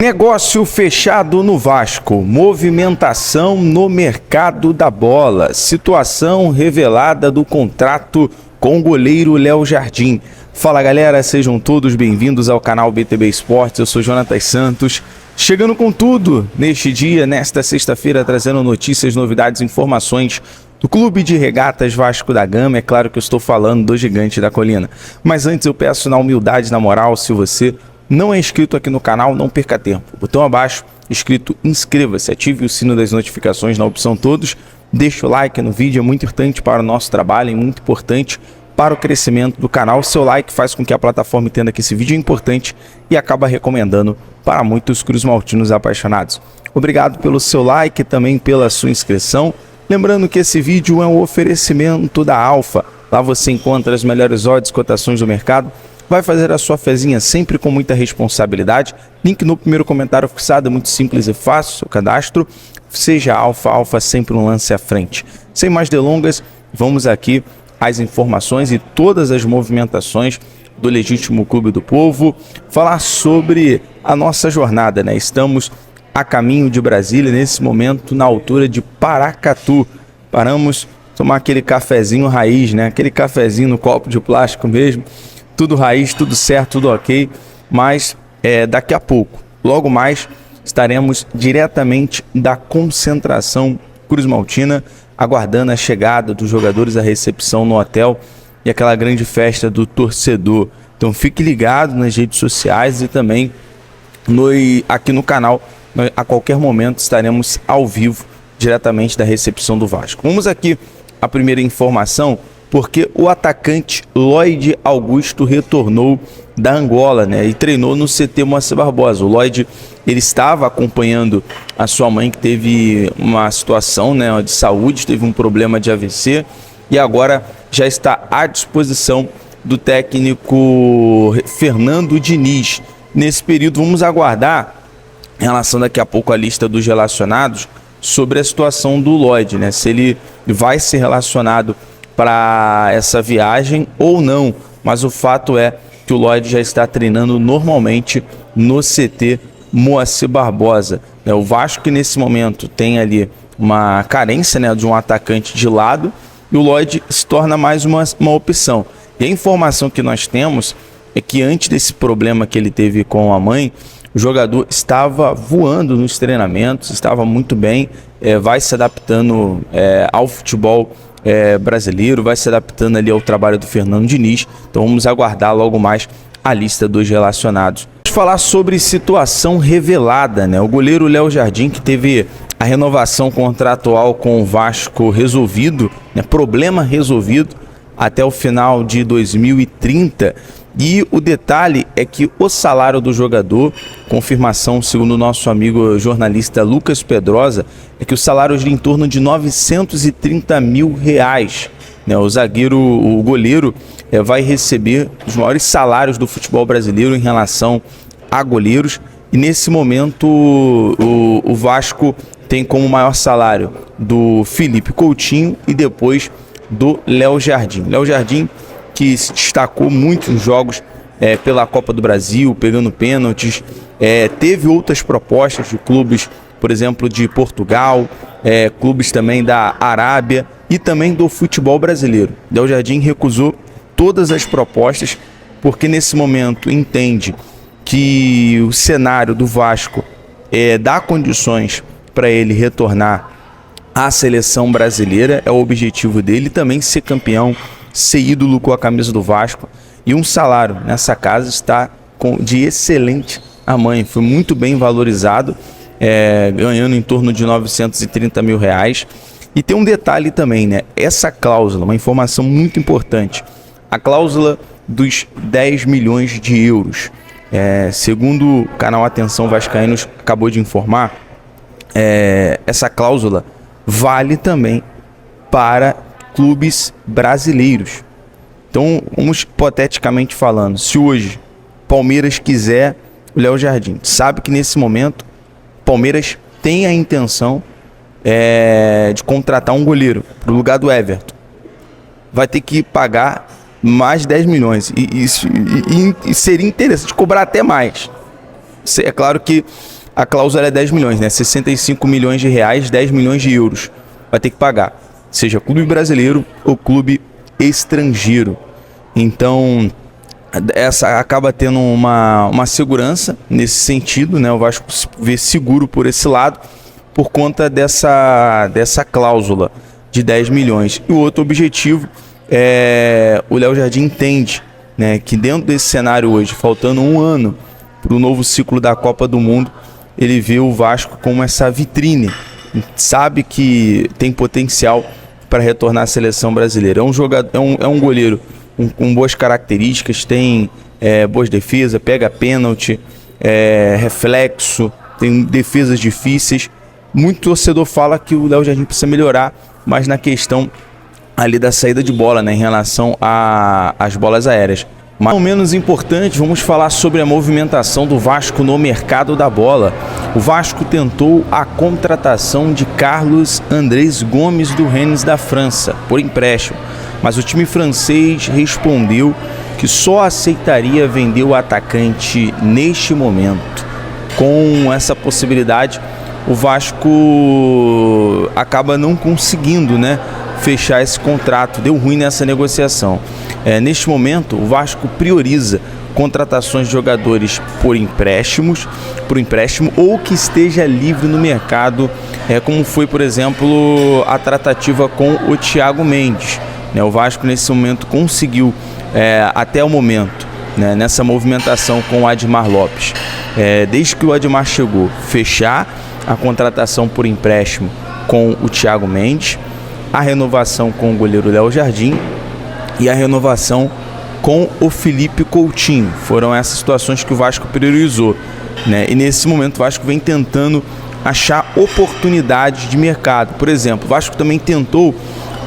Negócio fechado no Vasco, movimentação no mercado da bola, situação revelada do contrato com o goleiro Léo Jardim. Fala galera, sejam todos bem-vindos ao canal BTB Esportes, eu sou Jonatas Santos, chegando com tudo neste dia, nesta sexta-feira, trazendo notícias, novidades, informações do Clube de Regatas Vasco da Gama. É claro que eu estou falando do Gigante da Colina, mas antes eu peço na humildade, na moral, se você não é inscrito aqui no canal, não perca tempo. Botão abaixo, escrito inscreva-se, ative o sino das notificações na opção todos, deixa o like no vídeo, é muito importante para o nosso trabalho, é muito importante para o crescimento do canal. Seu like faz com que a plataforma entenda que esse vídeo é importante e acaba recomendando para muitos cruzmaltinos apaixonados. Obrigado pelo seu like e também pela sua inscrição. Lembrando que esse vídeo é um oferecimento da Alfa. Lá você encontra as melhores odds, cotações do mercado. Vai fazer a sua fezinha sempre com muita responsabilidade. Link no primeiro comentário fixado, é muito simples e fácil, seu cadastro. Seja Alfa sempre um lance à frente. Sem mais delongas, vamos aqui às informações e todas as movimentações do Legítimo Clube do Povo. Falar sobre a nossa jornada, né? Estamos a caminho de Brasília, nesse momento na altura de Paracatu. Paramos tomar aquele cafezinho raiz, né? Aquele cafezinho no copo de plástico mesmo. Tudo raiz, tudo certo, tudo ok, mas daqui a pouco, logo mais, estaremos diretamente da concentração cruzmaltina, aguardando a chegada dos jogadores, a recepção no hotel e aquela grande festa do torcedor. Então fique ligado nas redes sociais e também aqui no canal. A qualquer momento estaremos ao vivo, diretamente da recepção do Vasco. Vamos aqui a primeira informação, porque o atacante Lloyd Augusto retornou da Angola, né, e treinou no CT Moacir Barbosa. O Lloyd, ele estava acompanhando a sua mãe, que teve uma situação, né, de saúde, teve um problema de AVC, e agora já está à disposição do técnico Fernando Diniz. Nesse período, vamos aguardar, em relação daqui a pouco à lista dos relacionados, sobre a situação do Lloyd, né, se ele vai ser relacionado para essa viagem ou não, mas o fato é que o Lloyd já está treinando normalmente no CT Moacir Barbosa. O Vasco, que nesse momento tem ali uma carência, né, de um atacante de lado, e o Lloyd se torna mais uma opção. E a informação que nós temos é que antes desse problema que ele teve com a mãe, o jogador estava voando nos treinamentos, estava muito bem, vai se adaptando ao futebol brasileiro, vai se adaptando ali ao trabalho do Fernando Diniz. Então vamos aguardar logo mais a lista dos relacionados. Vamos falar sobre situação revelada, né? O goleiro Léo Jardim, que teve a renovação contratual com o Vasco resolvido, né? Problema resolvido até o final de 2030. E o detalhe é que o salário do jogador, confirmação segundo o nosso amigo jornalista Lucas Pedrosa, é que o salário gira em torno de R$930 mil. Né? O goleiro vai receber os maiores salários do futebol brasileiro em relação a goleiros. E nesse momento o Vasco tem como maior salário do Felipe Coutinho e depois do Léo Jardim. Léo Jardim, que se destacou muito nos jogos pela Copa do Brasil, pegando pênaltis, teve outras propostas de clubes, por exemplo, de Portugal, clubes também da Arábia e também do futebol brasileiro. Léo Jardim recusou todas as propostas, porque nesse momento entende que o cenário do Vasco dá condições para ele retornar à seleção brasileira, é o objetivo dele, também ser campeão, ser ídolo com a camisa do Vasco. E um salário nessa casa está de excelente tamanho, foi muito bem valorizado, ganhando em torno de R$930 mil. E tem um detalhe também, né? Essa cláusula, uma informação muito importante, a cláusula dos 10 milhões de euros. Segundo o canal Atenção Vascaínos acabou de informar, essa cláusula vale também para clubes brasileiros. Então, vamos hipoteticamente falando, se hoje Palmeiras quiser o Léo Jardim, sabe que nesse momento Palmeiras tem a intenção de contratar um goleiro para o lugar do Everton, vai ter que pagar mais 10 milhões e seria interessante cobrar até mais. É claro que a cláusula é 10 milhões, né? 65 milhões de reais, 10 milhões de euros. Vai ter que pagar, seja clube brasileiro ou clube estrangeiro. Então, essa acaba tendo uma segurança nesse sentido, né? O Vasco se vê seguro por esse lado, por conta dessa cláusula de 10 milhões. E o outro objetivo é o Léo Jardim entende, né, que dentro desse cenário hoje, faltando um ano para o novo ciclo da Copa do Mundo, ele vê o Vasco como essa vitrine, sabe que tem potencial para retornar à seleção brasileira. É um jogador, é um goleiro com boas características, tem boas defesas, pega pênalti, reflexo, tem defesas difíceis. Muito torcedor fala que o Léo Jardim precisa melhorar, mas na questão ali da saída de bola, né, em relação às bolas aéreas. Mas não menos importante, vamos falar sobre a movimentação do Vasco no mercado da bola. O Vasco tentou a contratação de Carlos Andrés Gomes do Rennes da França, por empréstimo. Mas o time francês respondeu que só aceitaria vender o atacante neste momento. Com essa possibilidade, o Vasco acaba não conseguindo, né, fechar esse contrato. Deu ruim nessa negociação. Neste momento, o Vasco prioriza contratações de jogadores por empréstimo ou que esteja livre no mercado, como foi, por exemplo, a tratativa com o Thiago Mendes. O Vasco nesse momento conseguiu, até o momento, né, nessa movimentação com o Admar Lopes, desde que o Admar chegou, fechar a contratação por empréstimo com o Thiago Mendes, a renovação com o goleiro Léo Jardim e a renovação com o Felipe Coutinho. Foram essas situações que o Vasco priorizou, né? E nesse momento o Vasco vem tentando achar oportunidades de mercado. Por exemplo, o Vasco também tentou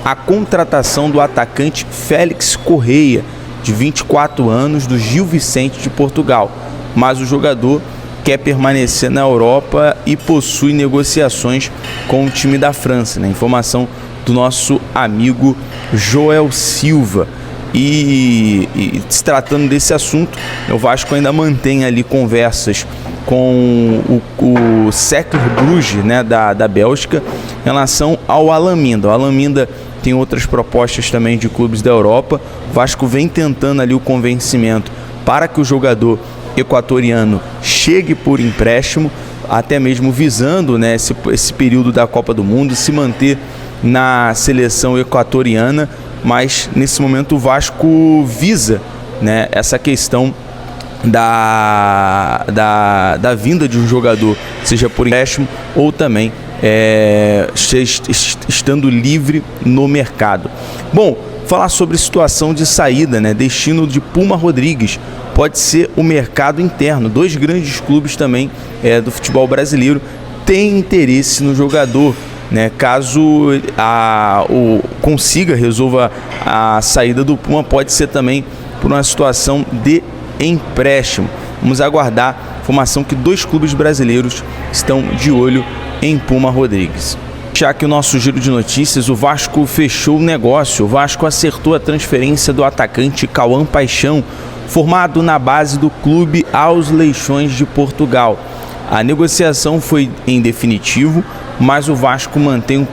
a contratação do atacante Félix Correia, de 24 anos, do Gil Vicente de Portugal. Mas o jogador quer permanecer na Europa e possui negociações com o time da França, né? Informação do nosso amigo Joel Silva. E se tratando desse assunto, o Vasco ainda mantém ali conversas com o Cercle Bruges, né, da Bélgica, em relação ao Alan Minda. O Alan Minda tem outras propostas também de clubes da Europa. O Vasco vem tentando ali o convencimento para que o jogador equatoriano chegue por empréstimo, até mesmo visando, né, esse período da Copa do Mundo, se manter na seleção equatoriana. Mas nesse momento o Vasco visa, né, essa questão da vinda de um jogador, seja por empréstimo ou também estando livre no mercado. Bom, falar sobre situação de saída, né, destino de Puma Rodrigues. Pode ser o mercado interno. Dois grandes clubes também do futebol brasileiro têm interesse no jogador, né? Caso resolva a saída do Puma, pode ser também por uma situação de empréstimo. Vamos aguardar informação que dois clubes brasileiros estão de olho em Puma Rodrigues. Já que o nosso giro de notícias, o Vasco fechou o negócio. O Vasco acertou a transferência do atacante Cauã Paixão, formado na base do clube aos Leixões de Portugal. A negociação foi em definitivo, mas o Vasco mantém um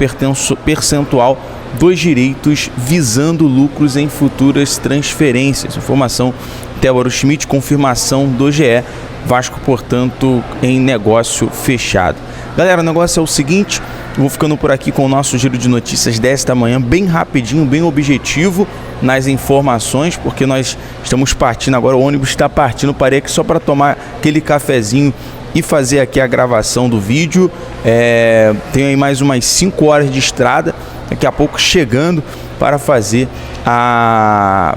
percentual dos direitos visando lucros em futuras transferências. Informação Télaro Schmidt, confirmação do GE. Vasco, portanto, em negócio fechado. Galera, o negócio é o seguinte, eu vou ficando por aqui com o nosso giro de notícias desta manhã, bem rapidinho, bem objetivo nas informações, porque nós estamos partindo agora, o ônibus está partindo, parei aqui só para tomar aquele cafezinho e fazer aqui a gravação do vídeo. Tenho aí mais umas 5 horas de estrada, daqui a pouco chegando para fazer a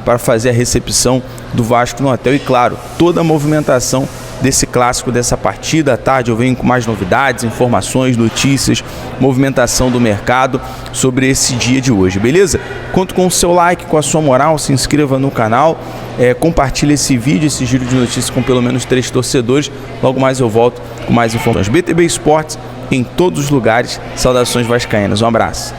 recepção do Vasco no hotel. E claro, toda a movimentação desse clássico, dessa partida. À tarde eu venho com mais novidades, informações, notícias, movimentação do mercado sobre esse dia de hoje, beleza? Conto com o seu like, com a sua moral, se inscreva no canal, compartilhe esse vídeo, esse giro de notícias com pelo menos 3 torcedores. Logo mais eu volto com mais informações. BTB Esportes em todos os lugares. Saudações vascaínas, um abraço.